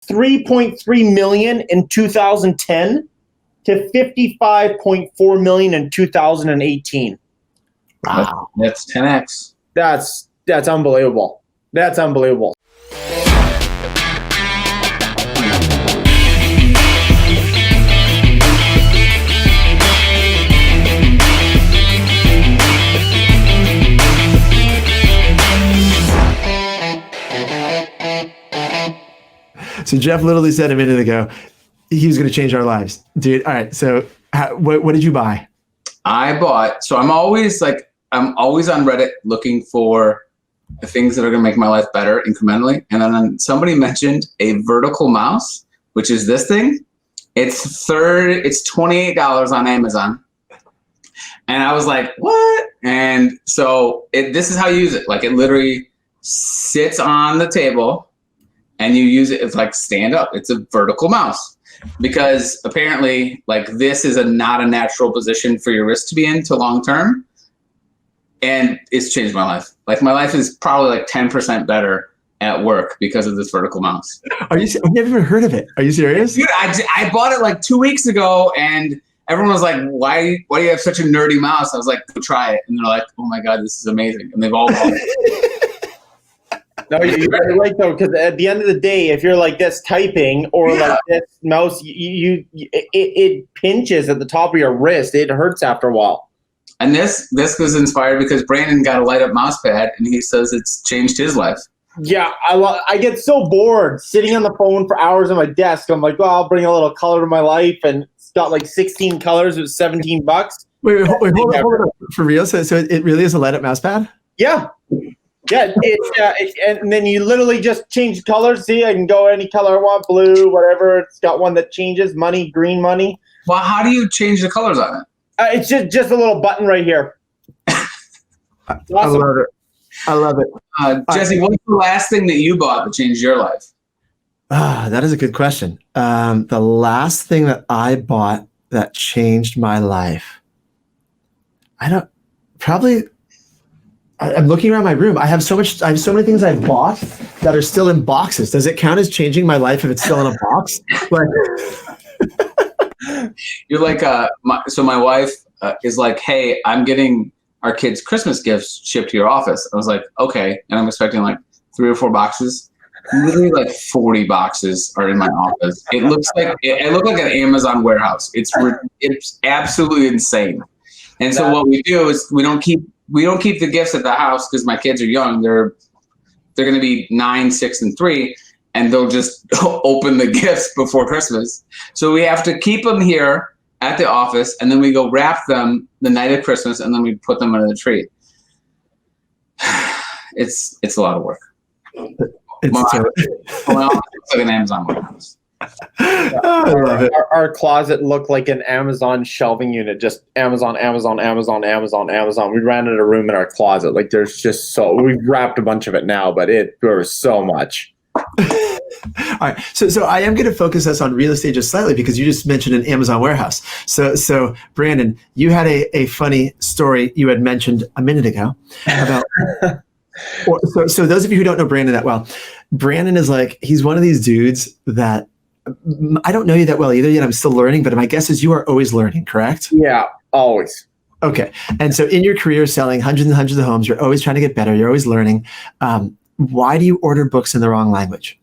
3.3 million in 2010 to 55.4 million in 2018. Wow. That's 10x. That's unbelievable. That's unbelievable. So Jeff literally said a minute ago, he was going to change our lives. Dude, all right. So what did you buy? So I'm always on Reddit looking for the things that are going to make my life better incrementally. And then somebody mentioned a vertical mouse, which is this thing. It's $28 on Amazon. And I was like, what? And so this is how you use it. Like, it literally sits on the table and you use it. It's like stand up. It's a vertical mouse, because apparently, like, this is not a natural position for your wrist to be in to long term. And it's changed my life. Like, my life is probably like 10% better at work because of this vertical mouse. I've never even heard of it. Are you serious? Dude, I bought it like 2 weeks ago, and everyone was like, why do you have such a nerdy mouse? I was like, go try it. And they're like, oh my God, this is amazing. And they've all bought it. No, you're right though, because at the end of the day, if you're like this typing or like this mouse, it pinches at the top of your wrist. It hurts after a while. And this was inspired because Brandon got a light up mouse pad, and he says it's changed his life. Yeah, I get so bored sitting on the phone for hours on my desk. I'm like, well, I'll bring a little color to my life, and it's got like 16 colors. It was $17. Wait, hold on. For real? So it really is a light up mouse pad? Yeah. Yeah, and then you literally just change colors. See, I can go any color I want, blue, whatever. It's got one that changes, money, green money. Well, how do you change the colors on it? It's just a little button right here. Awesome. I love it. Jesse, what's the last thing that you bought that changed your life? That is a good question. The last thing that I bought that changed my life. I'm looking around my room. I have so many things I've bought that are still in boxes. Does it count as changing my life if it's still in a box? You're like, so my wife is like, hey, I'm getting our kids' Christmas gifts shipped to your office. I was like, okay. And I'm expecting like 3 or 4 boxes. Literally like 40 boxes are in my office. It looks like I look like an Amazon warehouse. It's absolutely insane. And so what we do is we don't keep the gifts at the house because my kids are young. They're going to be 9, 6, and 3, and they'll just open the gifts before Christmas. So we have to keep them here at the office, and then we go wrap them the night of Christmas, and then we put them under the tree. It's a lot of work. It's like an Amazon warehouse. Our closet looked like an Amazon shelving unit, just Amazon. We ran out of room in our closet. Like, there's just we've wrapped a bunch of it now, but there was so much. All right. So I am going to focus us on real estate just slightly because you just mentioned an Amazon warehouse. So Brandon, you had a funny story you had mentioned a minute ago about so those of you who don't know Brandon that well, Brandon is like, he's one of these dudes that I don't know you that well either yet. I'm still learning, but my guess is you are always learning, correct? Yeah, always. Okay. And so in your career selling hundreds and hundreds of homes, you're always trying to get better. You're always learning. Why do you order books in the wrong language?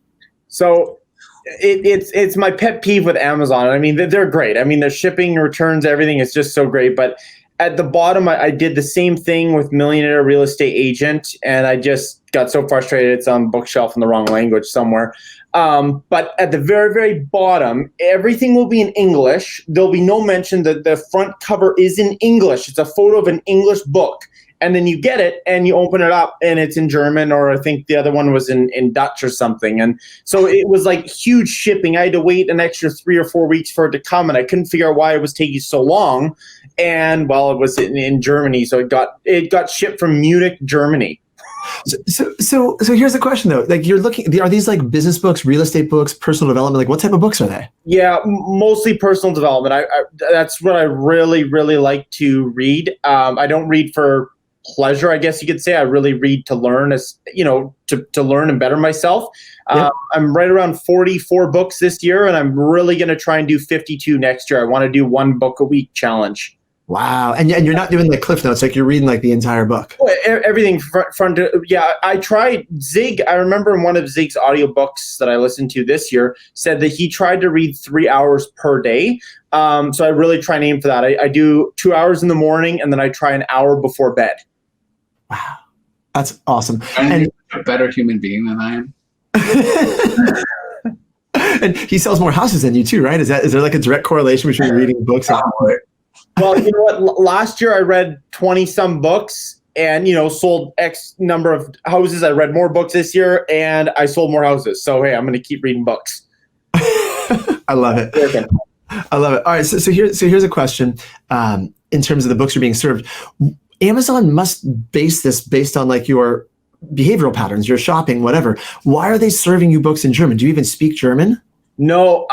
So it's my pet peeve with Amazon. I mean, they're great. I mean, their shipping, returns, everything is just so great. But at the bottom, I did the same thing with Millionaire Real Estate Agent, and I just got so frustrated. It's on bookshelf in the wrong language somewhere. But at the very, very bottom, everything will be in English. There'll be no mention that the front cover is in English. It's a photo of an English book. And then you get it and you open it up and it's in German, or I think the other one was in Dutch or something. And so it was like huge shipping. I had to wait an extra 3 or 4 weeks for it to come, and I couldn't figure out why it was taking so long. And well, it was in Germany. So it got shipped from Munich, Germany. So here's the question though. Like, you're looking, are these like business books, real estate books, personal development? Like, what type of books are they? Yeah, mostly personal development. I that's what I really, really like to read. I don't read for pleasure, I guess you could say. I really read to learn, as to learn and better myself. Yep. I'm right around 44 books this year, and I'm really going to try and do 52 next year. I want to do 1 book a week challenge. Wow. And you're not doing like Cliff Notes, like you're reading like the entire book. Everything front to, yeah. I tried Zig. I remember in one of Zig's audiobooks that I listened to this year said that he tried to read 3 hours per day. So I really try and aim for that. I do 2 hours in the morning, and then I try an hour before bed. Wow. That's awesome. And you're a better human being than I am. And he sells more houses than you too, right? Is there like a direct correlation between reading books and Well, you know what? Last year I read 20 some books and, sold X number of houses. I read more books this year and I sold more houses. So, hey, I'm going to keep reading books. I love it. I love it. All right. So here's a question. In terms of the books you're being served, Amazon must base this based on like your behavioral patterns, your shopping, whatever. Why are they serving you books in German? Do you even speak German? No,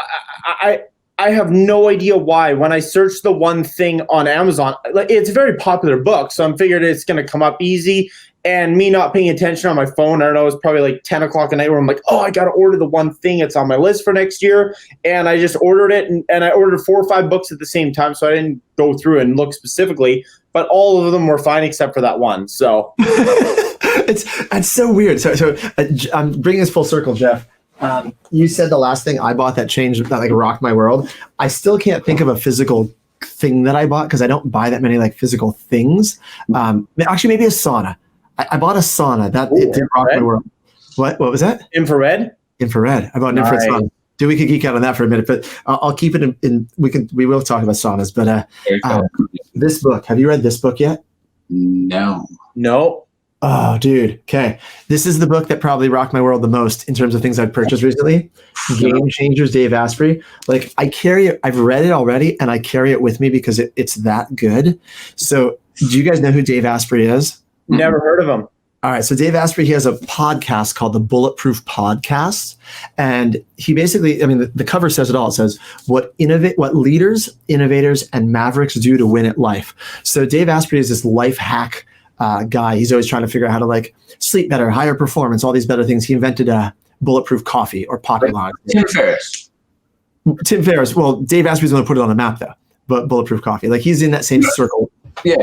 I have no idea why. When I searched the one thing on Amazon, it's a very popular book, so I'm figured it's going to come up easy. And me not paying attention on my phone, I don't know, it's probably like 10 o'clock at night where I'm like, oh, I got to order the one thing that's on my list for next year. And I just ordered it, and I ordered 4 or 5 books at the same time, so I didn't go through and look specifically. But all of them were fine except for that one. So it's so weird. So I'm bringing this full circle, Jeff. You said the last thing I bought that like rocked my world. I still can't think of a physical thing that I bought because I don't buy that many like physical things. Actually, maybe a sauna. I bought a sauna it did rock my world. What was that? Infrared. I bought an infrared sauna. Dude, we could geek out on that for a minute, but I'll keep it in. We will talk about saunas. But this book. Have you read this book yet? No. Oh, dude. Okay. This is the book that probably rocked my world the most in terms of things I've purchased recently. Game Changers, Dave Asprey. Like I carry it. I've read it already and I carry it with me because it's that good. So do you guys know who Dave Asprey is? Never heard of him. All right. So Dave Asprey, he has a podcast called the Bulletproof Podcast. And he basically, the cover says it all. It says what leaders, innovators, and mavericks do to win at life. So Dave Asprey is this life hack guy. He's always trying to figure out how to like sleep better, higher performance, all these better things. He invented bulletproof coffee or popularized Tim Ferriss. Well, Dave Asprey's going to put it on the map though, but bulletproof coffee, like he's in that same circle. Yeah.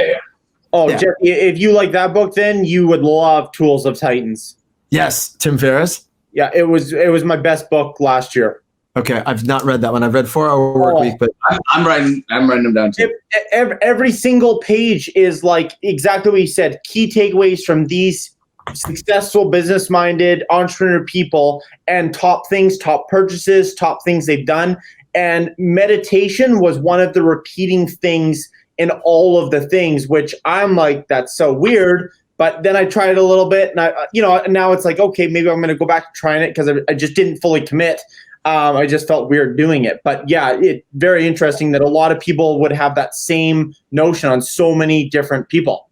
Oh, yeah. Jeff, if you like that book, then you would love Tools of Titans. Yes, Tim Ferriss. Yeah, it was my best book last year. Okay, I've not read that one. I've read 4 Hour Work Week, but I'm writing them down too. Every single page is like exactly what you said. Key takeaways from these successful, business-minded, entrepreneur people, and top things, top purchases, top things they've done. And meditation was one of the repeating things in all of the things, which I'm like, that's so weird. But then I tried it a little bit, and now it's like, okay, maybe I'm going to go back to trying it because I just didn't fully commit. I just felt weird doing it. But yeah, it's very interesting that a lot of people would have that same notion on so many different people.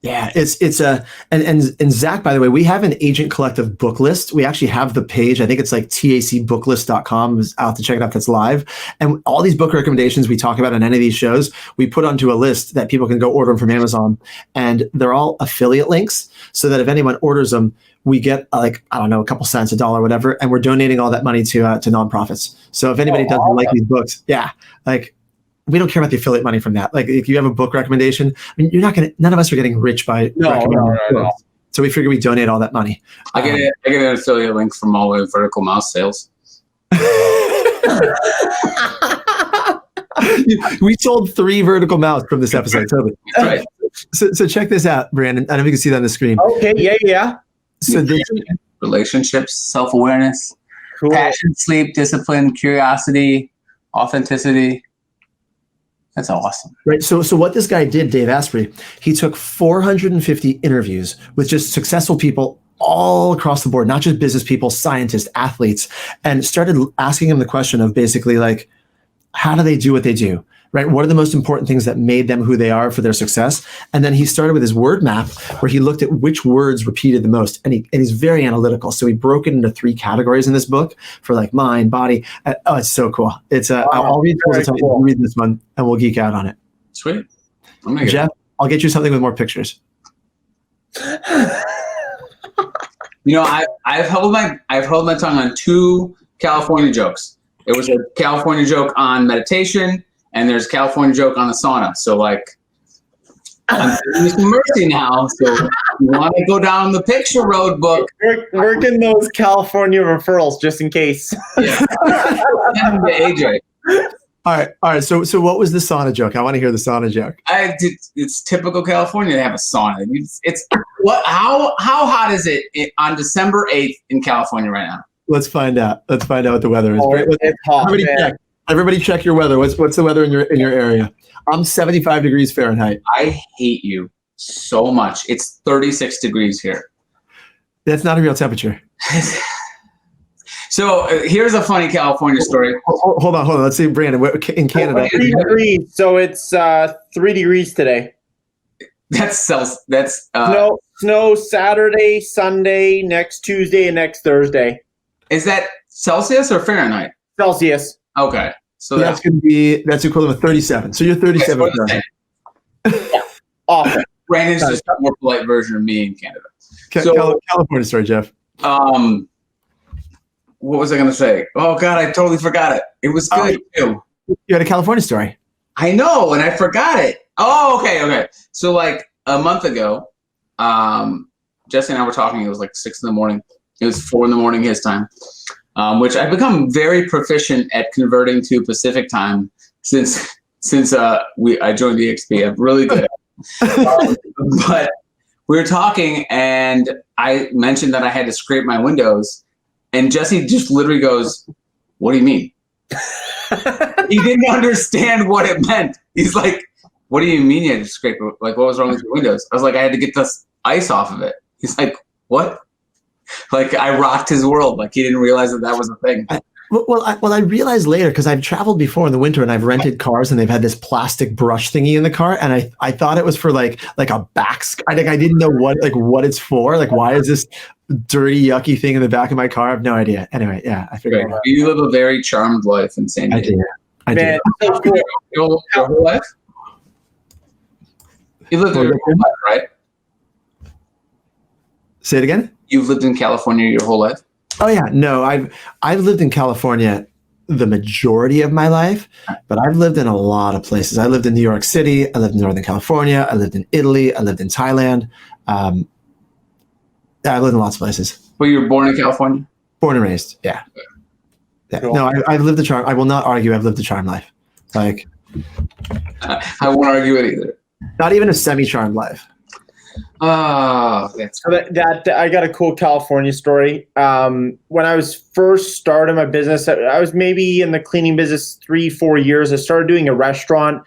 Yeah, and Zach, by the way, we have an Agent Collective book list. We actually have the page. I think it's like tacbooklist.com. I'll have to check it out. That's live. And all these book recommendations we talk about on any of these shows, we put onto a list that people can go order them from Amazon. And they're all affiliate links so that if anyone orders them, we get a couple cents, $1, whatever. And we're donating all that money to nonprofits. So if anybody doesn't like these books, we don't care about the affiliate money from that. Like if you have a book recommendation, none of us are getting rich by recommending books. So we figure we donate all that money. I get an affiliate link from all the vertical mouse sales. We sold 3 vertical mouse from this episode. Totally. Right. So check this out, Brandon. I don't know if you can see that on the screen. Okay. Yeah. So relationships, self-awareness, cool. Passion, sleep, discipline, curiosity, authenticity. That's awesome. Right. So what this guy did, Dave Asprey, he took 450 interviews with just successful people all across the board, not just business people, scientists, athletes, and started asking them the question of basically like, how do they do what they do? Right? What are the most important things that made them who they are for their success? And then he started with his word map where he looked at which words repeated the most. And he's very analytical. So he broke it into 3 categories in this book for like mind, body. It's so cool. It's I'll read cool. Read this one and we'll geek out on it. Sweet. Jeff, I'll get you something with more pictures. You know, I've held my tongue on 2 California jokes. It was a California joke on meditation, and there's a California joke on the sauna. So like, I'm giving you some mercy now. So you want to go down the picture road book? Working those California referrals just in case. Yeah. Send them to AJ. All right. So what was the sauna joke? I want to hear the sauna joke. It's typical California to have a sauna. It's what? How hot is it on December 8th in California right now? Let's find out. Let's find out what the weather is. It's hot. Everybody check your weather. What's the weather in your area? I'm 75 degrees Fahrenheit. I hate you so much. It's 36 degrees here. That's not a real temperature. So here's a funny California story. Hold on. Let's see, Brandon, in Canada. 3 degrees. So it's 3 degrees today. That's Snow Saturday, Sunday, next Tuesday, and next Thursday. Is that Celsius or Fahrenheit? Celsius. Okay. So that's equivalent of 37. So you're 37. Yeah. Awesome. Brandon's just a more polite version of me in Canada. California story, Jeff. What was I going to say? Oh God, I totally forgot it. It was good too. You had a California story. I know, and I forgot it. Oh, okay. So like a month ago, Jesse and I were talking. It was like 6 in the morning. It was 4 a.m. his time, which I've become very proficient at converting to Pacific time since I joined EXP. I'm really good at it. But we were talking, and I mentioned that I had to scrape my windows, and Jesse just literally goes, "What do you mean?" He didn't understand what it meant. He's like, "What do you mean you had to scrape it? Like, what was wrong with your windows?" I was like, "I had to get this ice off of it." He's like, "What?" Like, I rocked his world. Like, he didn't realize that was a thing. I realized later, because I've traveled before in the winter and I've rented cars and they've had this plastic brush thingy in the car, and I thought it was for like a back. I didn't know what it's for. Like, why is this dirty, yucky thing in the back of my car? I have no idea. Anyway, yeah, I figured it out. You live a very charmed life in San Diego. I do. Your whole life? You lived there your whole life, right? Say it again? You've lived in California your whole life? Oh yeah, no, I've lived in California the majority of my life, but I've lived in a lot of places. I lived in New York City. I lived in Northern California. I lived in Italy. I lived in Thailand. I lived in lots of places. But you were born in California? Born and raised, yeah. Cool. No, I've lived the charm. I will not argue I've lived the charm life. Like, I won't argue it either. Not even a semi-charmed life. Oh, that's so that I got a cool California story. When I was first starting my business, I was maybe in the cleaning business 3-4 years. I started doing a restaurant,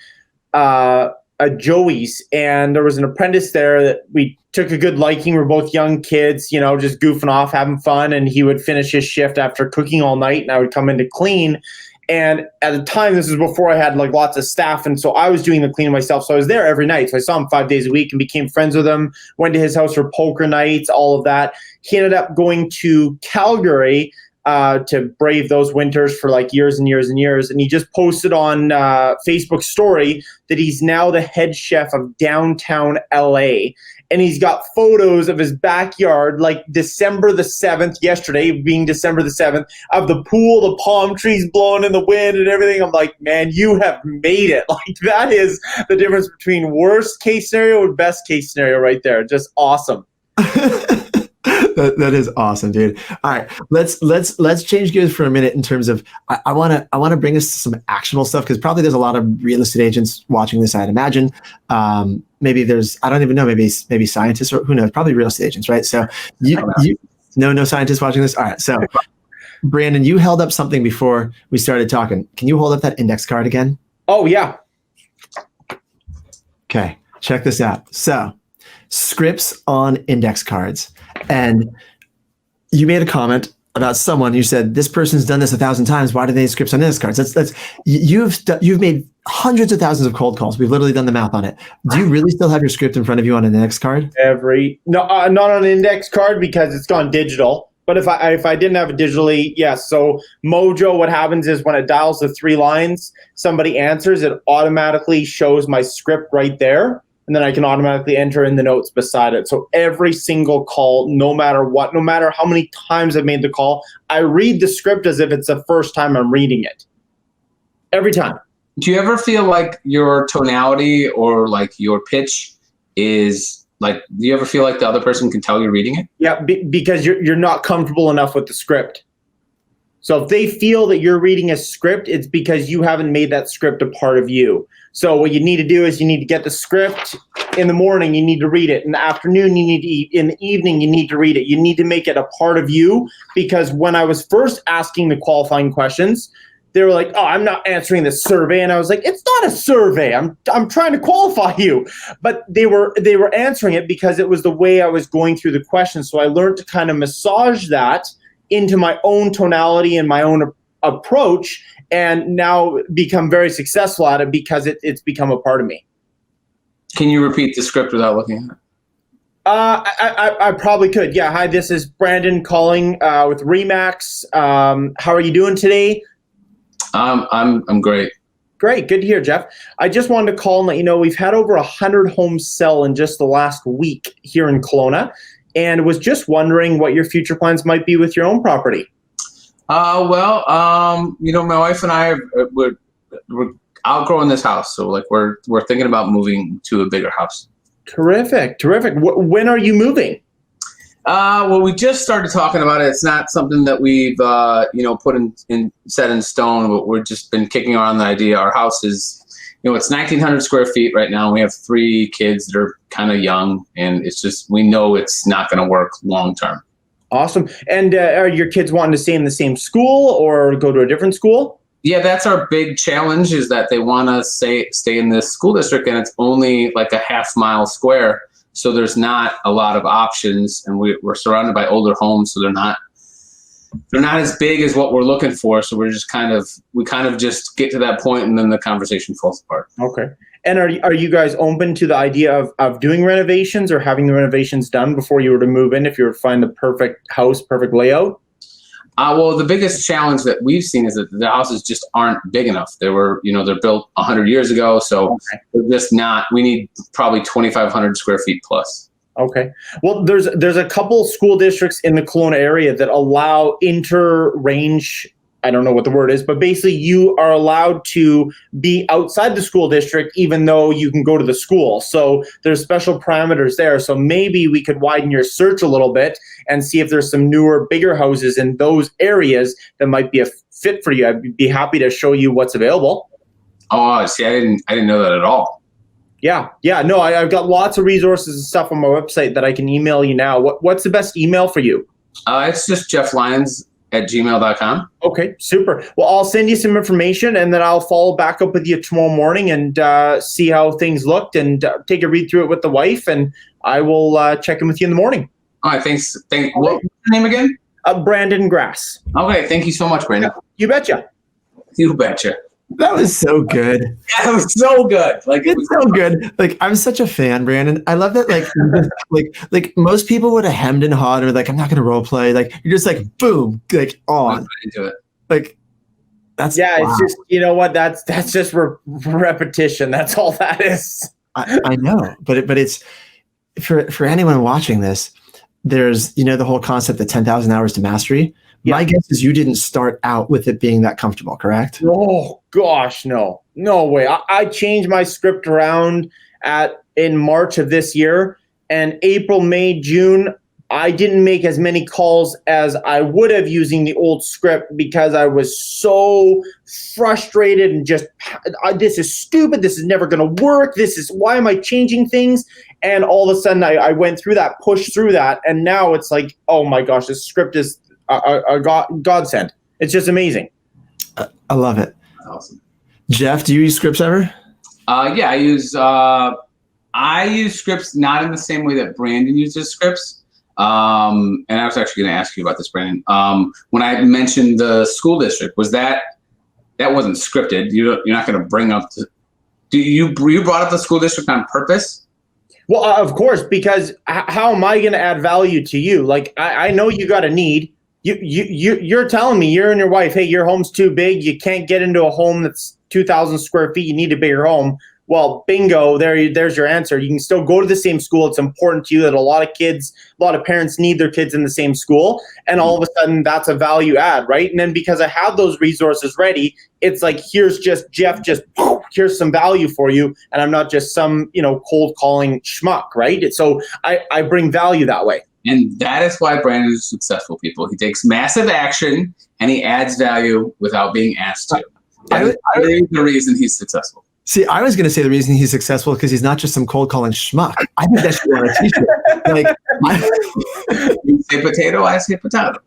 a Joey's, and there was an apprentice there that we took a good liking. We're both young kids, just goofing off, having fun. And he would finish his shift after cooking all night, and I would come in to clean. And at the time, this is before I had like lots of staff. And so I was doing the cleaning myself. So I was there every night. So I saw him 5 days a week and became friends with him, went to his house for poker nights, all of that. He ended up going to Calgary to brave those winters for like years and years and years. And he just posted on Facebook story that he's now the head chef of downtown LA. And he's got photos of his backyard, like December the 7th, yesterday being December the 7th, of the pool, the palm trees blowing in the wind and everything. I'm like, man, you have made it. Like, that is the difference between worst case scenario and best case scenario right there. Just awesome. That is awesome, dude. All right, let's change gears for a minute in terms of I want to bring us to some actionable stuff, because probably there's a lot of real estate agents watching this, I'd imagine. Maybe there's, I don't even know, maybe scientists, or who knows, probably real estate agents, right? So no scientists watching this. All right, so Brandon, you held up something before we started talking. Can you hold up that index card again? Oh yeah. Okay, check this out. So scripts on index cards. And you made a comment about someone. You said, this person's done this 1,000 times. Why do they need scripts on index cards? You've made hundreds of thousands of cold calls. We've literally done the math on it. Do you really still have your script in front of you on an index card? No, not on an index card, because it's gone digital. But if I didn't have it digitally, yes. So Mojo, what happens is when it dials the 3 lines, somebody answers, it automatically shows my script right there. and then I can automatically enter in the notes beside it. So every single call, no matter what, no matter how many times I've made the call, I read the script as if it's the first time I'm reading it. Every time. Do you ever feel like your tonality or like your pitch is like, do you ever feel like the other person can tell you're reading it? Yeah, because you're not comfortable enough with the script. So if they feel that you're reading a script, it's because you haven't made that script a part of you. So what you need to do is you need to get the script in the morning, you need to read it. In the afternoon, you need to eat. In the evening, you need to read it. You need to make it a part of you, because when I was first asking the qualifying questions, they were like, oh, I'm not answering this survey. And I was like, it's not a survey. I'm trying to qualify you. But they were answering it because it was the way I was going through the questions. So I learned to kind of massage that into my own tonality and my own approach, and now become very successful at it because it's become a part of me. Can you repeat the script without looking at it? I probably could. Yeah. Hi, this is Brandon calling with Remax. How are you doing today? I'm great. Great. Good to hear, Jeff. I just wanted to call and let you know we've had over 100 homes sell in just the last week here in Kelowna, and was just wondering what your future plans might be with your own property. Well, my wife and I we're outgrowing this house, so like we're thinking about moving to a bigger house. Terrific. When are you moving? Well, we just started talking about it. It's not something that we've put in set in stone, but we've just been kicking around the idea. Our house is, it's 1,900 square feet right now. We have 3 kids that are kind of young, and it's just, we know it's not going to work long term. Awesome. And are your kids wanting to stay in the same school or go to a different school? Yeah, that's our big challenge, is that they want to stay in this school district, and it's only like a half-mile square. So there's not a lot of options, and we're surrounded by older homes, so they're not as big as what we're looking for. So we kind of just get to that point, and then the conversation falls apart. Okay. And are you guys open to the idea of doing renovations or having the renovations done before you were to move in, if you were to find the perfect house, perfect layout? Well, the biggest challenge that we've seen is that the houses just aren't big enough. They're built 100 years ago, so they're just not. We need probably 2,500 square feet plus. Okay. Well, there's a couple school districts in the Kelowna area that allow inter-range, I don't know what the word is, but basically you are allowed to be outside the school district even though you can go to the school. So there's special parameters there. So maybe we could widen your search a little bit and see if there's some newer, bigger houses in those areas that might be a fit for you. I'd be happy to show you what's available. Oh, see, I didn't know that at all. Yeah. No, I've got lots of resources and stuff on my website that I can email you now. What's the best email for you? It's just jefflyons@gmail.com. Okay, super. Well, I'll send you some information, and then I'll follow back up with you tomorrow morning and see how things looked, and take a read through it with the wife, and I will check in with you in the morning. All right, thanks. What's your name again? Brandon Grass. Okay, thank you so much, Brandon. You betcha. You betcha. That was so good. Yeah, it was so good. It's so good. Like, I'm such a fan, Brandon. I love that. Like most people would have hemmed and hawed or like, I'm not going to role play. Like, you're just like, boom, like on. Into it. Like, that's wow. It's just, you know what? That's just repetition. That's all that is. I know, but it's for anyone watching this. There's the whole concept of 10,000 hours to mastery. Yeah. My guess is you didn't start out with it being that comfortable, correct? Oh gosh, no way. I changed my script around in March of this year, and April, May, June, I didn't make as many calls as I would have using the old script because I was so frustrated and just, this is stupid. This is never going to work. Why am I changing things? And all of a sudden I went through that, pushed through that. And now it's like, oh my gosh, this script is a godsend. It's just amazing. I love it. Awesome. Jeff, do you use scripts ever? Yeah, I use scripts not in the same way that Brandon uses scripts. And I was actually going to ask you about this, Brandon. When I mentioned the school district, was that wasn't scripted? You're not going to bring up you brought up the school district on purpose? Well, of course, because how am I going to add value to you? Like, I know you got a need. You're telling me, you're and your wife, hey, your home's too big. You can't get into a home that's 2,000 square feet. You need a bigger home. Well, bingo, there's your answer. You can still go to the same school. It's important to you that a lot of parents need their kids in the same school. And all of a sudden that's a value add, right? And then because I have those resources ready, it's like, here's just Jeff, here's some value for you. And I'm not just some, cold calling schmuck, right? So I bring value that way. And that is why Brandon is successful, people. He takes massive action and he adds value without being asked to. That is the reason he's successful. See, I was going to say the reason he's successful because he's not just some cold calling schmuck. I think that should be on a t-shirt. You say potato, I say potato.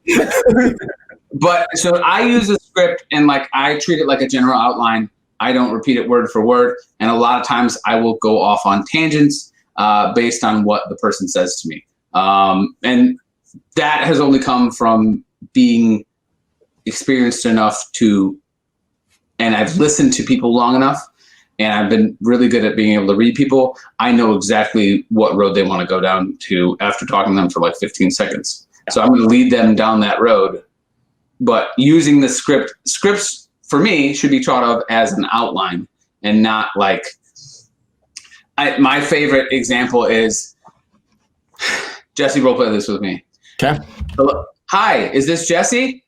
But so I use a script and I treat it like a general outline. I don't repeat it word for word. And a lot of times I will go off on tangents based on what the person says to me. And that has only come from being experienced enough and I've listened to people long enough. And I've been really good at being able to read people. I know exactly what road they want to go down to after talking to them for 15 seconds. So I'm going to lead them down that road. But using the scripts for me should be thought of as an outline and not my favorite example is Jesse, role play this with me. Okay. Hello. Hi, is this Jesse?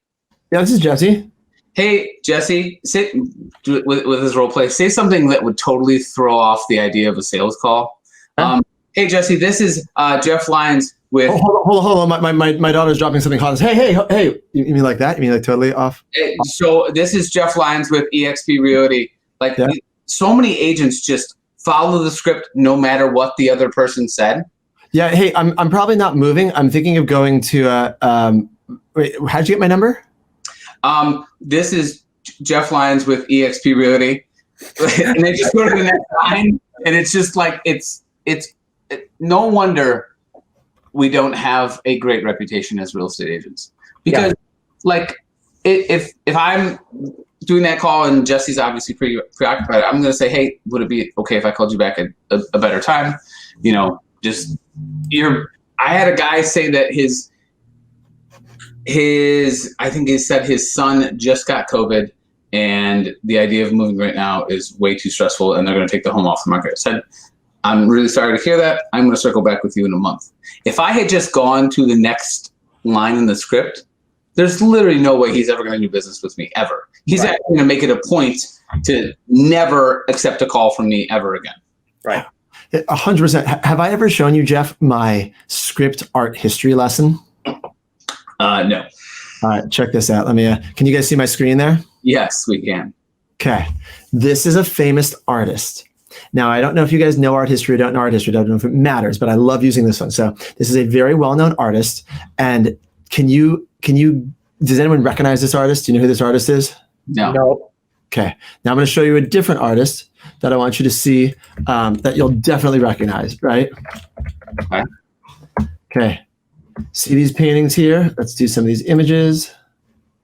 Yeah, this is Jesse. Hey, Jesse, sit with his role play. Say something that would totally throw off the idea of a sales call. Hey, Jesse, this is Jeff Lyons with. Oh, hold on. My daughter's dropping something hot. Hey. You mean like that? You mean totally off? So this is Jeff Lyons with eXp Realty. So many agents just follow the script no matter what the other person said. Yeah. Hey, I'm probably not moving. I'm thinking of going to. Wait, how'd you get my number? This is Jeff Lyons with eXp Realty. And they just go to the next line, and it's just it's no wonder we don't have a great reputation as real estate agents. Because if I'm doing that call and Jesse's obviously pretty preoccupied, I'm going to say, hey, would it be okay if I called you back at a better time? I had a guy say that I think he said his son just got COVID and the idea of moving right now is way too stressful and they're going to take the home off the market. I said, I'm really sorry to hear that. I'm going to circle back with you in a month. If I had just gone to the next line in the script, there's literally no way he's ever going to do business with me ever. He's actually going to make it a point to never accept a call from me ever again. Right. 100%. Have I ever shown you, Jeff, my script art history lesson? No. All right, check this out. Can you guys see my screen there? Yes, we can. Okay. This is a famous artist. Now, I don't know if you guys know art history or don't know art history. I don't know if it matters, but I love using this one. So this is a very well-known artist. And does anyone recognize this artist? Do you know who this artist is? No. Okay. Now I'm going to show you a different artist that I want you to see that you'll definitely recognize, right? Okay. See these paintings here? Let's do some of these images.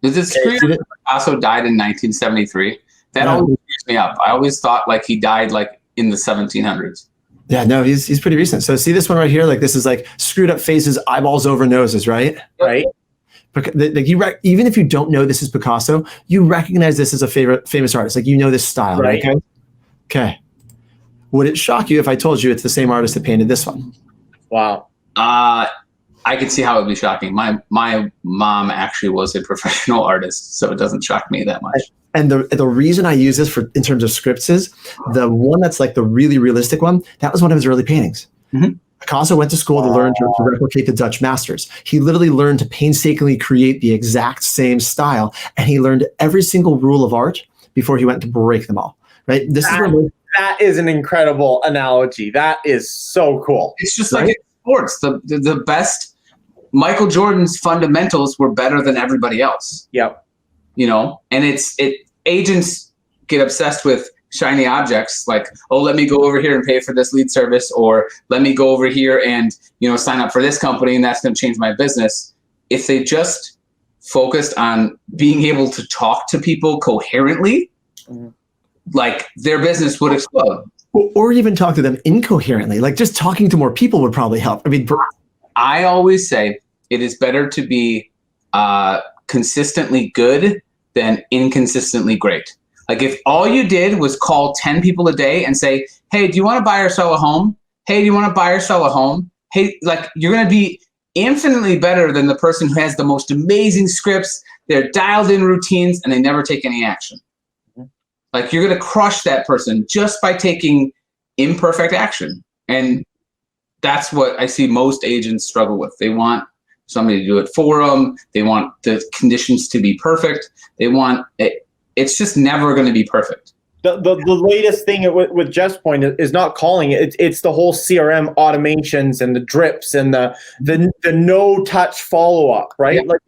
Is it scary that Picasso died in 1973? That always freaks me up. I always thought he died in the 1700s. Yeah, no, he's pretty recent. So see this one right here? This is screwed up faces, eyeballs over noses, right? Right. Even if you don't know this is Picasso, you recognize this as a famous artist. This style, right? Okay. Would it shock you if I told you it's the same artist that painted this one? Wow. I could see how it would be shocking. My mom actually was a professional artist, so it doesn't shock me that much. And the reason I use this in terms of scripts is the one that's the really realistic one. That was one of his early paintings. Mm-hmm. Picasso went to school to learn to replicate the Dutch masters. He literally learned to painstakingly create the exact same style, and he learned every single rule of art before he went to break them all. Right? That is an incredible analogy. That is so cool. It's just like in sports. The best Michael Jordan's fundamentals were better than everybody else. Yep. And agents get obsessed with shiny objects let me go over here and pay for this lead service, or let me go over here and sign up for this company and that's going to change my business. If they just focused on being able to talk to people coherently, their business would explode. Or even talk to them incoherently. Just talking to more people would probably help. I always say it is better to be consistently good than inconsistently great. Like if all you did was call 10 people a day and say, hey, do you want to buy or sell a home? Hey, do you want to buy or sell a home? Hey, like you're going to be infinitely better than the person who has the most amazing scripts, they're dialed in routines, and they never take any action. Like you're going to crush that person just by taking imperfect action. And that's what I see most agents struggle with. They want somebody to do it for them. They want the conditions to be perfect. They want it. It's just never going to be perfect. The latest thing with Jeff's point is not calling it. It's the whole CRM automations and the drips and the no touch follow up, right? Yeah. Like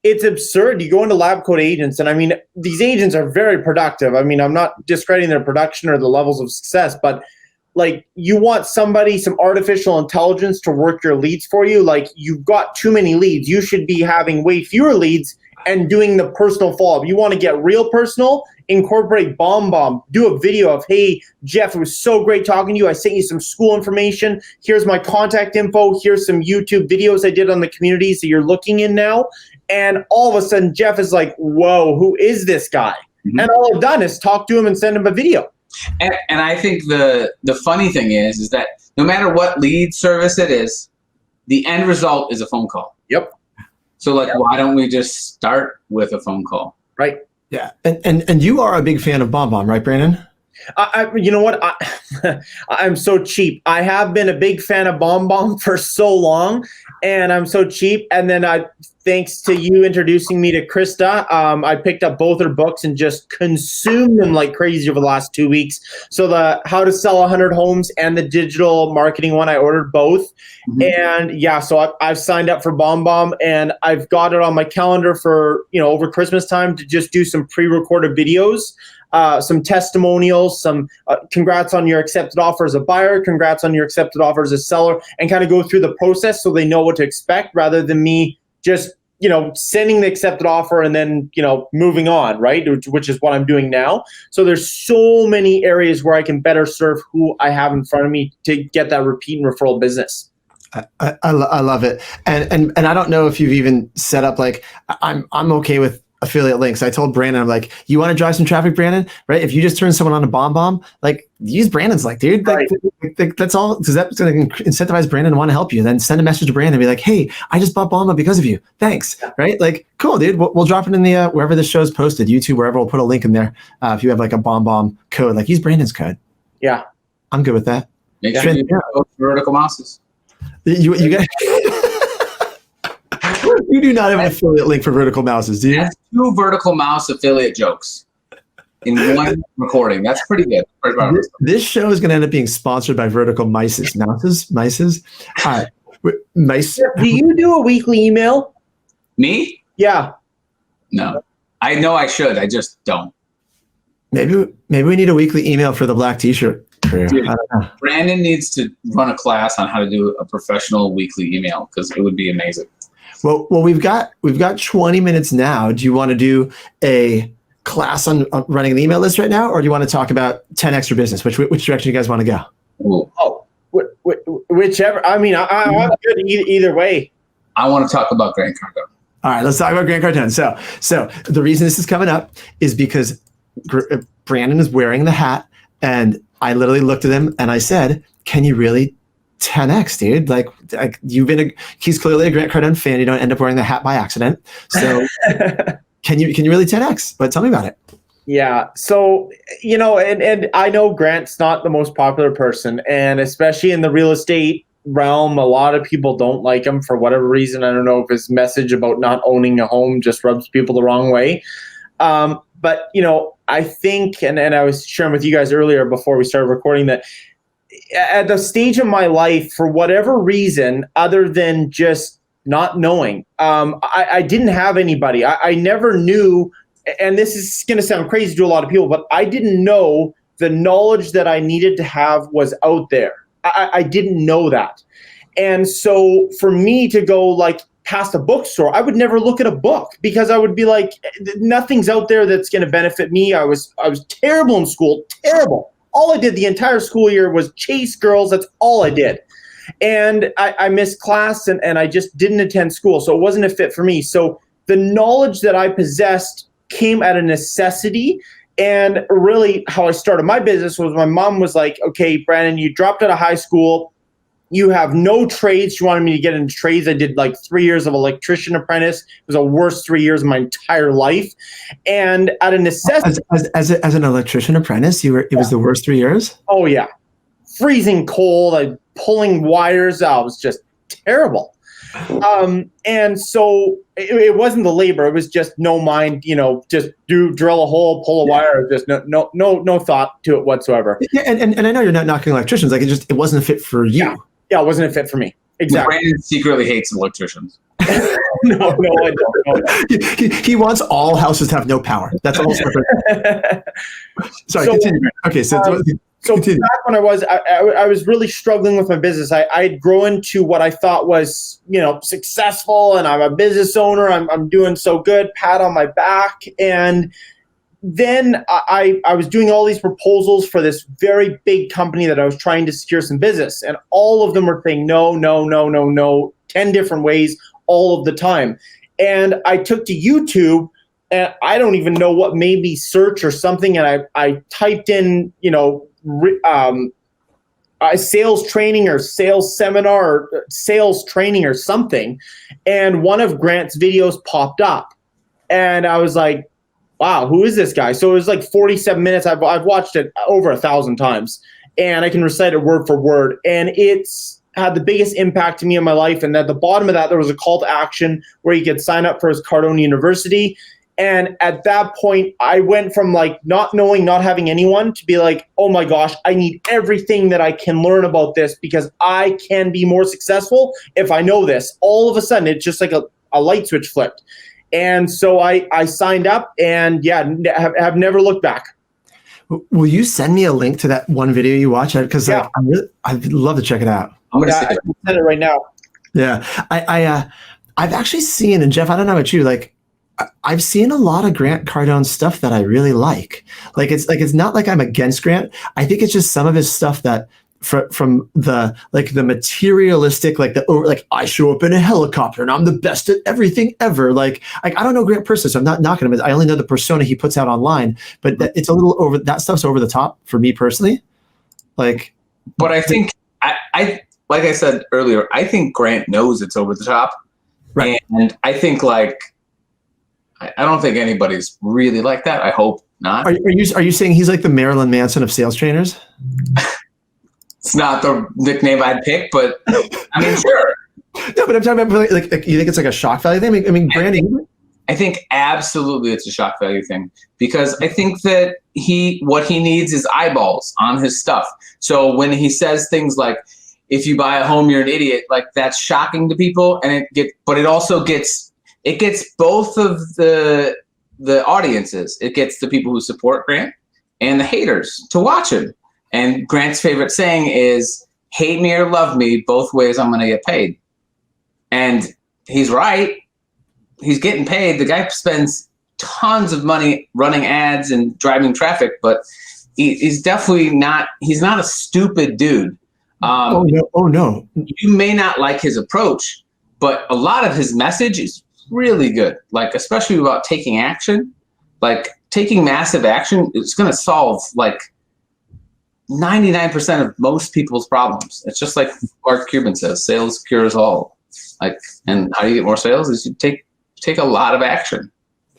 it's absurd. You go into lab coat agents, and I mean, these agents are very productive. I mean, I'm not discrediting their production or the levels of success, but like you want somebody, some artificial intelligence to work your leads for you. Like you've got too many leads. You should be having way fewer leads and doing the personal follow-up. You want to get real personal, incorporate BombBomb, do a video of, hey, Jeff, it was so great talking to you. I sent you some school information. Here's my contact info. Here's some YouTube videos I did on the communities that you're looking in now. And all of a sudden, Jeff is like, whoa, who is this guy? Mm-hmm. And all I've done is talk to him and send him a video. And I think the funny thing is that no matter what lead service it is, the end result is a phone call. Yep. So like, why don't we just start with a phone call? Right. Yeah. And you are a big fan of BombBomb, right, Brandon? You know what? I'm so cheap. I have been a big fan of BombBomb for so long, and I'm so cheap. And then thanks to you introducing me to Krista, I picked up both her books and just consumed them like crazy over the last 2 weeks. So the How to Sell 100 Homes and the digital marketing one, I ordered both. Mm-hmm. And yeah, so I've signed up for BombBomb, and I've got it on my calendar for, over Christmas time to just do some pre-recorded videos. Some testimonials, some congrats on your accepted offer as a buyer, congrats on your accepted offer as a seller, and kind of go through the process so they know what to expect rather than me just, sending the accepted offer and then, moving on, right? Which is what I'm doing now. So there's so many areas where I can better serve who I have in front of me to get that repeat and referral business. I love it. And I don't know if you've even set up, like, I'm okay with affiliate links. I told Brandon, I'm like, you want to drive some traffic, Brandon? Right? If you just turn someone on to BombBomb, like use Brandon's like, dude, right. That's all, because that's going to incentivize Brandon to want to help you. Then send a message to Brandon and be like, hey, I just bought BombBomb because of you. Thanks. Yeah. Right? Like, cool, dude. We'll drop it in the wherever this show's posted, YouTube, wherever. We'll put a link in there. If you have like a BombBomb code, like use Brandon's code. Yeah. I'm good with that. Make sure you go vertical mouses. You guys. You do not have an affiliate link for vertical mouses, do you? That's 2 vertical mouse affiliate jokes in one recording. That's pretty good. This show is going to end up being sponsored by Vertical Mices. Mices. All right. Mice. Do you do a weekly email? Me? Yeah. No. I know I should. I just don't. Maybe we need a weekly email for the black t-shirt crew. Dude, Brandon needs to run a class on how to do a professional weekly email because it would be amazing. Well, we've got 20 minutes now. Do you want to do a class on running an email list right now, or do you want to talk about 10x your business? Which direction you guys want to go? Ooh. Oh, whichever. I mean, I'm good either way. I want to talk about Grant Cardone. All right, let's talk about Grant Cardone. So the reason this is coming up is because Brandon is wearing the hat, and I literally looked at him and I said, "Can you really 10x, dude? Like he's clearly a Grant Cardone fan. You don't end up wearing the hat by accident. So can you really 10x? But tell me about it." Yeah. So, and I know Grant's not the most popular person, and especially in the real estate realm, a lot of people don't like him for whatever reason. I don't know if his message about not owning a home just rubs people the wrong way. But, I think, and I was sharing with you guys earlier before we started recording, that at the stage of my life, for whatever reason, other than just not knowing, I didn't have anybody. I never knew, and this is going to sound crazy to a lot of people, but I didn't know the knowledge that I needed to have was out there. I didn't know that. And so for me to go like past a bookstore, I would never look at a book because I would be like, nothing's out there that's going to benefit me. I was terrible in school, terrible. All I did the entire school year was chase girls. That's all I did. And I missed class and I just didn't attend school. So it wasn't a fit for me. So the knowledge that I possessed came at a necessity. And really how I started my business was my mom was like, okay, Brandon, you dropped out of high school. You have no trades. She wanted me to get into trades. I did like 3 years of electrician apprentice. It was the worst 3 years of my entire life. And out of necessity. As an electrician apprentice, it was the worst 3 years? Oh, yeah. Freezing cold, pulling wires. It was just terrible. And so it wasn't the labor. It was just no mind, just drill a hole, pull a wire. Just no thought to it whatsoever. Yeah, and I know you're not knocking electricians. Like it wasn't a fit for you. Yeah, it wasn't a fit for me. Exactly. Brandon secretly hates electricians. No, I don't. He wants all houses to have no power. That's almost separate. Sorry, continue. Okay, so back when I was really struggling with my business. I'd grown to what I thought was, successful, and I'm a business owner. I'm doing so good, pat on my back. And then I was doing all these proposals for this very big company that I was trying to secure some business. And all of them were saying no, 10 different ways all of the time. And I took to YouTube, and I don't even know what made me search or something. And I typed in, sales training or sales seminar or sales training or something. And one of Grant's videos popped up. And I was like, wow, who is this guy? So it was like 47 minutes. I've watched it over 1,000 times. And I can recite it word for word. And it's had the biggest impact to me in my life. And at the bottom of that, there was a call to action where you could sign up for his Cardone University. And at that point, I went from like not knowing, not having anyone to be like, oh my gosh, I need everything that I can learn about this because I can be more successful if I know this. All of a sudden, it's just like a light switch flipped. And so I signed up and have never looked back. Will you send me a link to that one video you watched? Because I'd love to check it out. I'm going to I can send it right now. Yeah, I've actually seen, and Jeff, I don't know about you, like I've seen a lot of Grant Cardone stuff that I really like. It's not like I'm against Grant. I think it's just some of his stuff that from the materialistic, I show up in a helicopter and I'm the best at everything ever. Like I don't know Grant personally, so I'm not knocking him. I only know the persona he puts out online, but it's a little over. That stuff's over the top for me personally. But I think I like I said earlier, I think Grant knows it's over the top, right? And I think I don't think anybody's really like that. I hope not. Are you saying he's like the Marilyn Manson of sales trainers? It's not the nickname I'd pick, but I mean, sure. No, but I'm talking about like you think it's like a shock value thing? I mean, branding. I think absolutely it's a shock value thing because I think that what he needs is eyeballs on his stuff. So when he says things like, if you buy a home, you're an idiot, like that's shocking to people. And it also gets both of the audiences. It gets the people who support Grant and the haters to watch him. And Grant's favorite saying is, hate me or love me, both ways I'm going to get paid. And he's right. He's getting paid. The guy spends tons of money running ads and driving traffic, but he's definitely not, he's not a stupid dude. Oh no. You may not like his approach, but a lot of his message is really good. Like, especially about taking action, like taking massive action, it's going to solve like 99% of most people's problems. It's just like Mark Cuban says, sales cures all. Like, and how do you get more sales is you take a lot of action.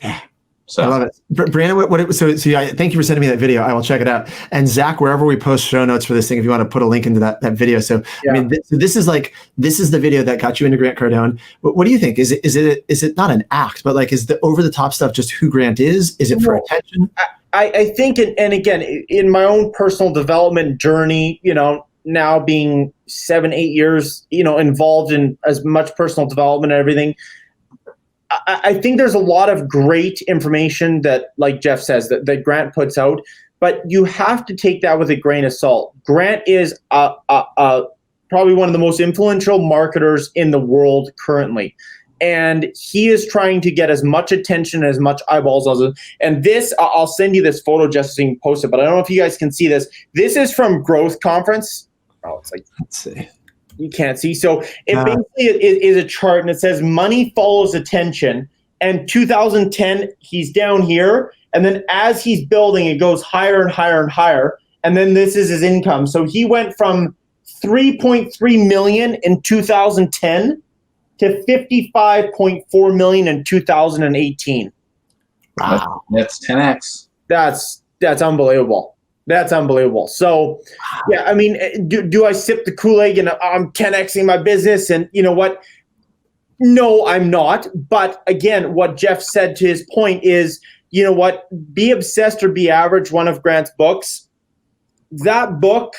Yeah. So I love it. Brandon, so thank you for sending me that video. I will check it out. And Zach, wherever we post show notes for this thing, if you want to put a link into that video. So, yeah. I mean, this is the video that got you into Grant Cardone. What do you think? Is it not an act, but like, is the over the top stuff just who Grant is? Is it for attention? I think, and again, in my own personal development journey, now being 7-8 years, involved in as much personal development and everything, I think there's a lot of great information that, like Jeff says, that Grant puts out, but you have to take that with a grain of salt. Grant is probably one of the most influential marketers in the world currently. And he is trying to get as much attention, as much eyeballs as it. And this, I'll send you this photo just so you can post it, but I don't know if you guys can see this. This is from Growth Conference. Oh, it's like, let's see. You can't see. So it basically is a chart, and it says money follows attention. And 2010, he's down here, And then as he's building, it goes higher and higher and higher. And then this is his income. So he went from 3.3 million in 2010 to 55.4 million in 2018. Wow. That's 10x. That's unbelievable. That's unbelievable. So, yeah, I mean, do I sip the Kool-Aid and I'm 10xing my business? And you know what? No, I'm not. But again, what Jeff said to his point is, you know what? Be Obsessed or Be Average, one of Grant's books. That book,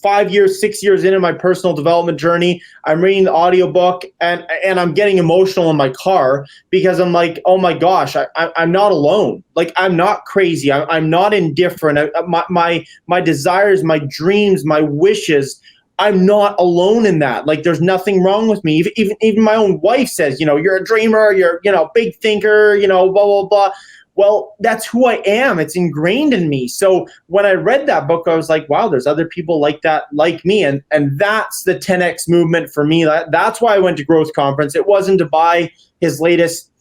5 years, 6 years into my personal development journey, I'm reading the audiobook and I'm getting emotional in my car because I'm like, oh my gosh, I'm not alone. Like, I'm not crazy. I'm not indifferent. My desires, my dreams, my wishes, I'm not alone in that. Like, there's nothing wrong with me. Even my own wife says, you're a dreamer, you're, big thinker, blah, blah, blah. Well, that's who I am. It's ingrained in me. So when I read that book, I was like, wow, there's other people like that, like me. And that's the 10X movement for me. That's why I went to Growth Conference. It wasn't to buy his latest,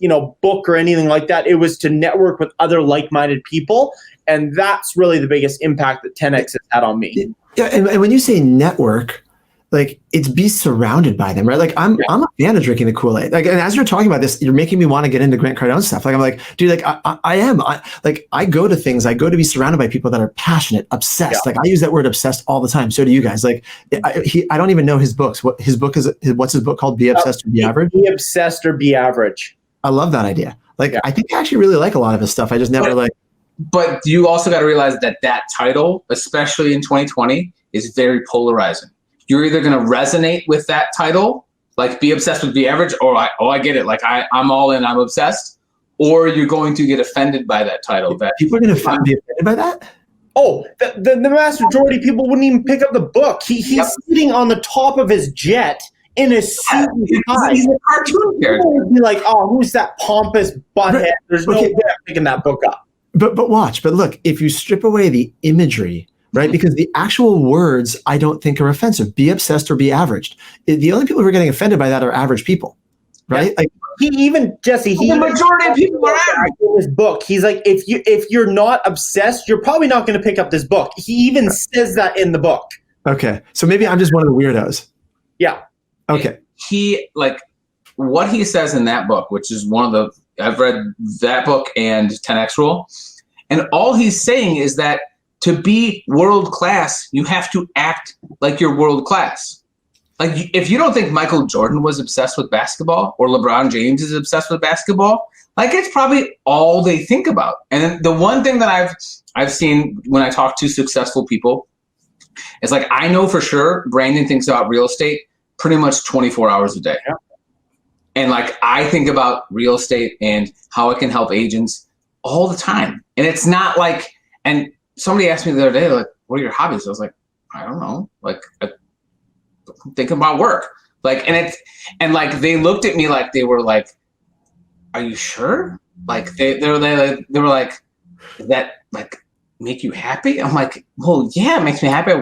book or anything like that. It was to network with other like-minded people. And that's really the biggest impact that 10X has had on me. Yeah. And when you say network, like, it's be surrounded by them, right? Like, I'm a fan of drinking the Kool-Aid. Like, and as you're talking about this, you're making me want to get into Grant Cardone stuff. Like, I'm like, dude, like, I am. I go to things. I go to be surrounded by people that are passionate, obsessed. Yeah. Like, I use that word obsessed all the time. So do you guys. Like, I don't even know his books. What's his book called? Be Obsessed or Be Average? Be Obsessed or Be Average. I love that idea. Like, I think I actually really like a lot of his stuff. I just never But you also got to realize that title, especially in 2020, is very polarizing. You're either going to resonate with that title, like Be Obsessed with Be Average, or I get it, like I'm all in, I'm obsessed, or you're going to get offended by that title. That people are going to be offended by that? Oh, the vast majority of people wouldn't even pick up the book. He's sitting on the top of his jet in a suit. He's a cartoon character. People would be like, oh, who's that pompous butthead? There's no way I'm picking that book up. But look, if you strip away the imagery, right? Because the actual words I don't think are offensive. Be obsessed or be averaged. The only people who are getting offended by that are average people, right? Yeah. Like Jesse, the majority of people are average. In his book, he's like, if you're not obsessed, you're probably not going to pick up this book. He even says that in the book. Okay, so maybe I'm just one of the weirdos. Yeah. Okay. He, like, what he says in that book, which is I've read that book and 10X Rule, and all he's saying is that to be world class, you have to act like you're world class. Like, if you don't think Michael Jordan was obsessed with basketball or LeBron James is obsessed with basketball, like, it's probably all they think about. And the one thing that I've seen when I talk to successful people is, like, I know for sure Brandon thinks about real estate pretty much 24 hours a day. Yeah. And, like, I think about real estate and how it can help agents all the time. And it's not like, and somebody asked me the other day, like, what are your hobbies? I was like, I don't know. Like, I think about work. Like, and like, they looked at me like they were like, are you sure? Like, they were like, does that, like, make you happy? I'm like, well, yeah, it makes me happy.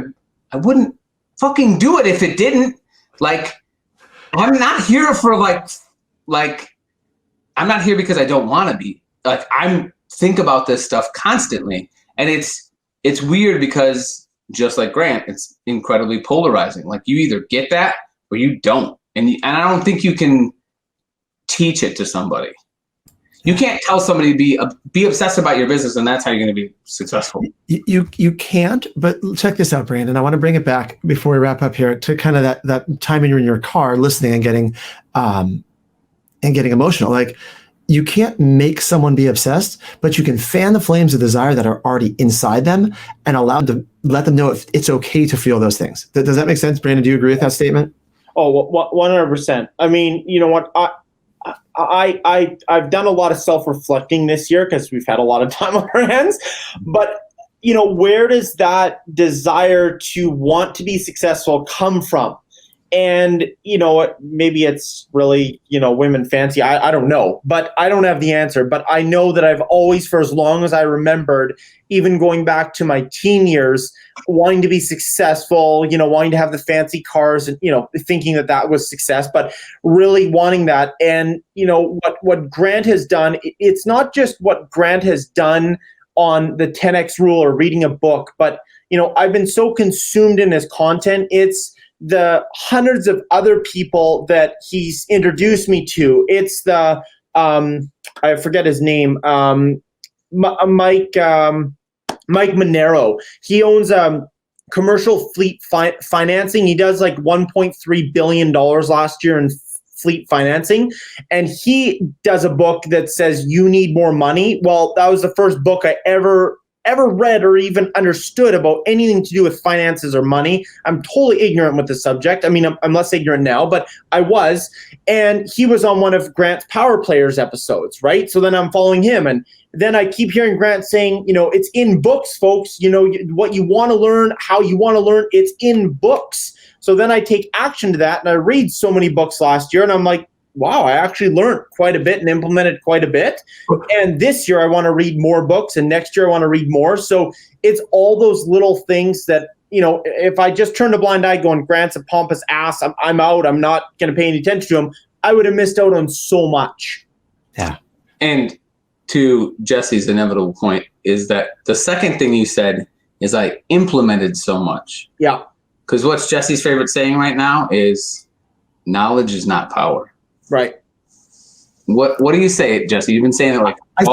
I wouldn't fucking do it if it didn't. Like, I'm not here for like, I'm not here because I don't want to be. Like, I'm think about this stuff constantly. And it's weird because, just like Grant, it's incredibly polarizing. Like, you either get that or you don't. And I don't think you can teach it to somebody. You can't tell somebody to be obsessed about your business, and that's how you're going to be successful. You can't, but check this out, Brandon. I want to bring it back before we wrap up here to kind of that time when you're in your car listening and getting emotional. Like, you can't make someone be obsessed, but you can fan the flames of desire that are already inside them and let them know if it's okay to feel those things. Does that make sense, Brandon? Do you agree with that statement? Oh, 100%. I mean, you know what? I've done a lot of self-reflecting this year because we've had a lot of time on our hands. But, where does that desire to want to be successful come from? And, maybe it's really, women fancy. I don't know, but I don't have the answer. But I know that I've always, for as long as I remembered, even going back to my teen years, wanting to be successful, wanting to have the fancy cars and, thinking that was success, but really wanting that. And, what Grant has done, it's not just what Grant has done on the 10X rule or reading a book, but, I've been so consumed in his content. It's the hundreds of other people that he's introduced me to. It's the, I forget his name, Mike Monero. He owns commercial fleet financing. He does like $1.3 billion last year in fleet financing. And he does a book that says you need more money. Well, that was the first book I ever read or even understood about anything to do with finances or money. I'm totally ignorant with the subject. I mean, I'm less ignorant now, but I was. And he was on one of Grant's Power Players episodes, right? So then I'm following him. And then I keep hearing Grant saying, it's in books, folks. What you want to learn, how you want to learn, it's in books. So then I take action to that. And I read so many books last year. And I'm like, wow, I actually learned quite a bit and implemented quite a bit. And this year I want to read more books, and next year I want to read more. So it's all those little things that, if I just turned a blind eye going, Grant's a pompous ass, I'm out, I'm not going to pay any attention to him, I would have missed out on so much. Yeah. And to Jesse's inevitable point is that the second thing you said is I implemented so much. Yeah. Because what's Jesse's favorite saying right now is knowledge is not power. Right. What do you say, Jesse? You've been saying it like I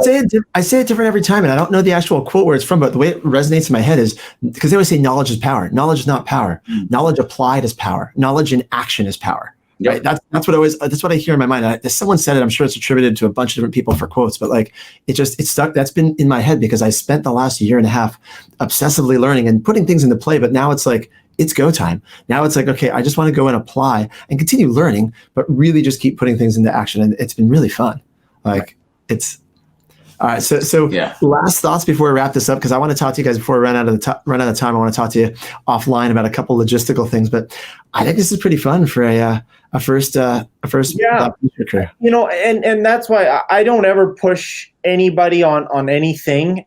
say it different every time, and I don't know the actual quote where it's from, but the way it resonates in my head is because they always say knowledge is power. Knowledge is not power. Knowledge applied is power. Knowledge in action is power. Right. Yep. That's what I hear in my mind. Someone said it. I'm sure it's attributed to a bunch of different people for quotes, but like it stuck. That's been in my head because I spent the last year and a half obsessively learning and putting things into play. But now it's like it's go time. Now it's like, okay, I just want to go and apply and continue learning, but really just keep putting things into action. And it's been really fun. Like it's all right. So yeah. Last thoughts before we wrap this up, because I want to talk to you guys before we run out of time. I want to talk to you offline about a couple logistical things, but I think this is pretty fun for a first career. And that's why I don't ever push anybody on anything.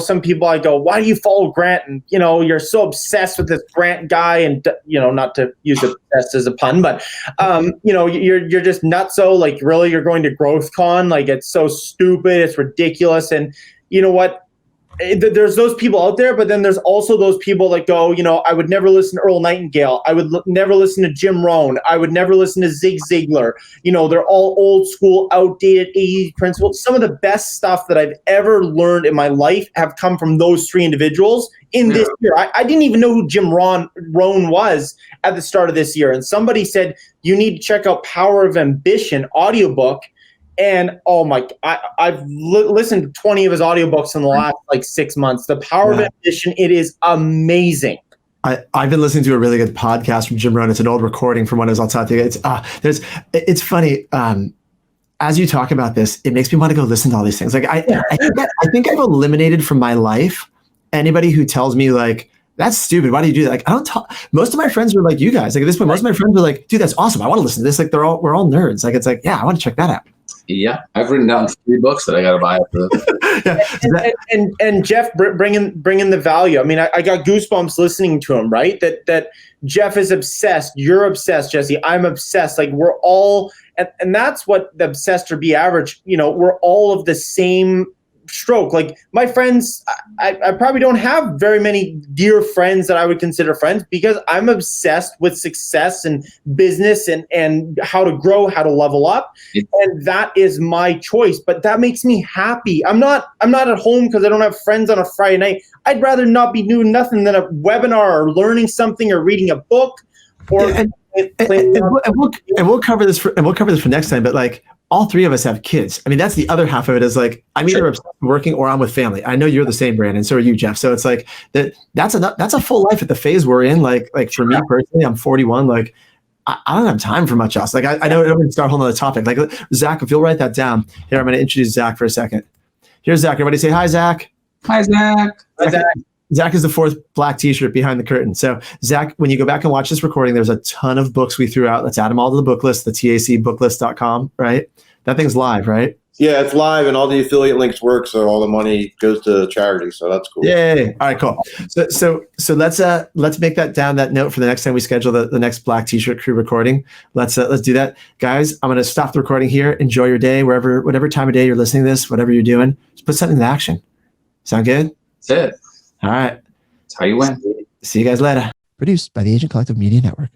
Some people I go, why do you follow Grant? And you're so obsessed with this Grant guy, and not to use obsessed as a pun, but you're just nutso. Like, really, you're going to GrowthCon? Like, it's so stupid, it's ridiculous. And you know what? There's those people out there, but then there's also those people that go, I would never listen to Earl Nightingale. I would never listen to Jim Rohn. I would never listen to Zig Ziglar. They're all old school, outdated 80s principles. Some of the best stuff that I've ever learned in my life have come from those three individuals in this year. I didn't even know who Jim Rohn was at the start of this year. And somebody said, you need to check out Power of Ambition audiobook. And I've listened to 20 of his audiobooks in the last 6 months. The Power of Ambition, it is amazing. I've been listening to a really good podcast from Jim Rohn. It's an old recording from when I was on top. It's funny. As you talk about this, it makes me want to go listen to all these things. Like I think I've eliminated from my life anybody who tells me like, that's stupid. Why do you do that? Like, I don't talk. Most of my friends were like you guys. Like at this point, most of my friends were like, dude, that's awesome. I want to listen to this. Like we're all nerds. Like it's like, yeah, I want to check that out. Yeah, I've written down 3 books that I got to buy after this. And Jeff bringing the value. I mean, I got goosebumps listening to him. Right, that Jeff is obsessed. You're obsessed, Jesse. I'm obsessed. Like we're all, and that's what the obsessed or be average. We're all of the same stroke. Like my friends, I probably don't have very many dear friends that I would consider friends because I'm obsessed with success and business and how to grow, how to level up. And that is my choice, but that makes me happy. I'm not at home because I don't have friends on a Friday night. I'd rather not be doing nothing than a webinar or learning something or reading a book or we'll cover this for next time, but like all 3 of us have kids. I mean, that's the other half of it is like, I'm either working or I'm with family. I know you're the same, Brandon. So are you, Jeff. So it's like that's a full life at the phase we're in. Like for me personally, I'm 41. Like I don't have time for much else. Like I know I'm going to start a whole other topic. Like Zach, if you'll write that down here, I'm going to introduce Zach for a second. Here's Zach. Everybody say hi, Zach. Hi, Zach. Hi, Zach. Zach is the fourth black t-shirt behind the curtain. So Zach, when you go back and watch this recording, there's a ton of books we threw out. Let's add them all to the book list, the tacbooklist.com, right? That thing's live, right? Yeah, it's live and all the affiliate links work. So all the money goes to charity. So that's cool. Yay. All right, cool. So let's make that down that note for the next time we schedule the next Black T-shirt crew recording. Let's do that. Guys, I'm going to stop the recording here. Enjoy your day, whatever time of day you're listening to this, whatever you're doing, just put something into action. Sound good? That's it. All right. That's how you win. See you guys later. Produced by the Agent Collective Media Network.